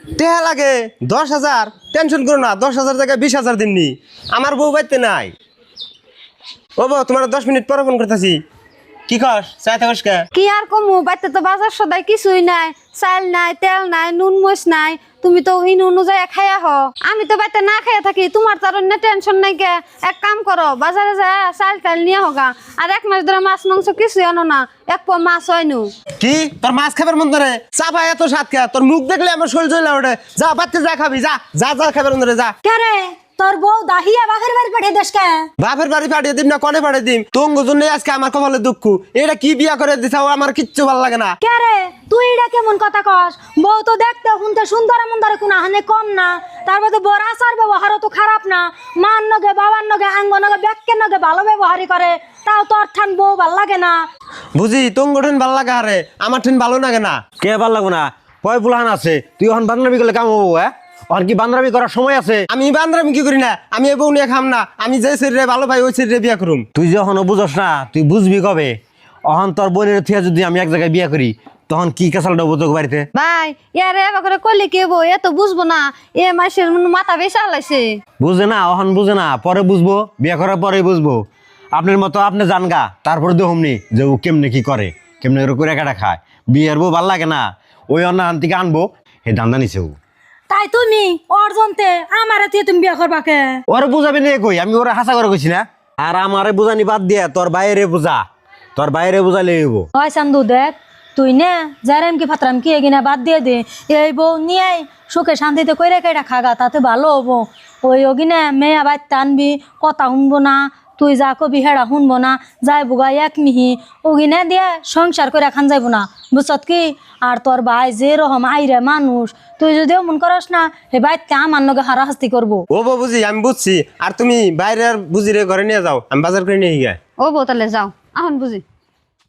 টেহা লাগে 10,000। টেনশন করো না, 10,000 জায়গায় 20,000 দিননি। আমার বউ বাইতে নাই। ও বউ, তোমার 10 মিনিট পরে ফোন করতেছি। কি কস চাই থাকস কে? কি আর কমু, বাইতে তো বাজার সদাই কিছুই নাই, চাল নাই, তেল নাই, নুন মরিচ নাই। তুমি তো ইন অনুযায়ী খাইয়া হ, আমি তো বাইতে না খাইয়া থাকি। তোমার তার টেনশন নাই কে? এক কাম করো, বাজারে যা চাল টাল নিয়ে হোগা। আর 1 মাস ধরে মাছ মাংস কিছুই আনো না, 1 পোয়া মাছ হয়নু। কি তোর মাছ খাবার মন ধরে? চাপা এত স্বাদ খা, তোর মুখ দেখলে আমার শরীর জ্বলে ওঠে। যা বাড়তে যা খাবি, যা যা যা খাবার মন ধরে যা। কে রে তোর বউ দাহিয়া বাপের বাড়ি পাঠিয়ে দেশ কে? বাপের বাড়ি পাঠিয়ে দিম না কনে পাঠিয়ে দিম? তোঙ্গ জন্য আজকে আমার কপালে দুঃখ। এটা কি বিয়া করে দিছাও, আমার কিচ্ছু ভালো লাগে না। কে রে তুই এটা কেমন কথা কস? বউ তো দেখতে শুনতে সুন্দর মন্দরে কোন হানে কম না, তার মধ্যে বড় আচার ব্যবহারও তো খারাপ না। মার নগে বাবার নগে আঙ্গ নগে ব্যাগকে নগে ভালো ব্যবহারই করে, তাও তোর ঠান বউ ভাল লাগে না? বুঝি তোঙ্গ ঠেন ভালো লাগে, আরে আমার ঠেন ভালো লাগে না। কে ভাল লাগবো না? পয় পুলাহান আছে, তুই এখন বান্দরামি করলে কাম হবো? আর কি বান্দরামি করার সময় আছে? আমি বান্দরামি কি করি না, আমি এ বউ নিয়ে খাম না। আমি যে শরীরে ভালো ভাই ওই শরীরে বিয়া করুম। তুই যখন বুঝস না, তুই বুঝবি কবে? অহন তোর বোনের থিয়া যদি আমি এক জায়গায় বিয়া করি, তখন কি কাঁচাল ডবো তোকে বাড়িতে? ভাই ইয়ারে এবার করে করলে কি হবো? এ তো বুঝবো না, এ মাসের মাথা বেশি হালাইছে। বুঝে না, অহন বুঝে না, পরে বুঝবো, বিয়া করার পরে বুঝবো। আপনার মতো আপনি জান গা, তারপরে দেখুমনি যে ও কেমনে কি করে, কেমনে করে কাটা খায়। বিয়ের বউ ভাল লাগে না, ওই অন্য আন থেকে আনবো, হে দান্দা নিছে ও। তাই তুমি অর্জনতে আমারে দিয়ে তুমি বিয়ে করবা কে? ওরে বুঝাবি নে কই? আমি ওরা হাসা করে কইছি না? আর আমারে বুঝানি বাদ দিয়া তোর বাইরে বুঝা, তোর বাইরে বুঝালে হইব। হয় চান্দু দেখ, তুই নে যারাম কি ফাতরাম কি এগিনা বাদ দিয়ে দে। এই বউ নিয়ে সুখে শান্তিতে কইরা কইরা খাগা, তাতে ভালো হবো। ওই ওগিনে মেয়ে আবার টানবি, কথা শুনবো না, তুই যা কবি হেড়া শুনবো না, যাই বুগা এক মিহি ওগিনে দিয়ে সংসার করে খান যাইব না, বুঝছত কি? আর তোর ভাই যে রকম আইরে মানুষ, তুই যদিও মন করস না, হে বাইতে আমার নগে হারাহাস্তি করবো। ও বউ বুঝি, আমি বুঝছি। আর তুমি বাইরে আর বুঝি রে ঘরে নিয়ে যাও, আমি বাজার করে নিয়ে গিয়ে। ও বউ তাহলে যাও, এখন বুঝি।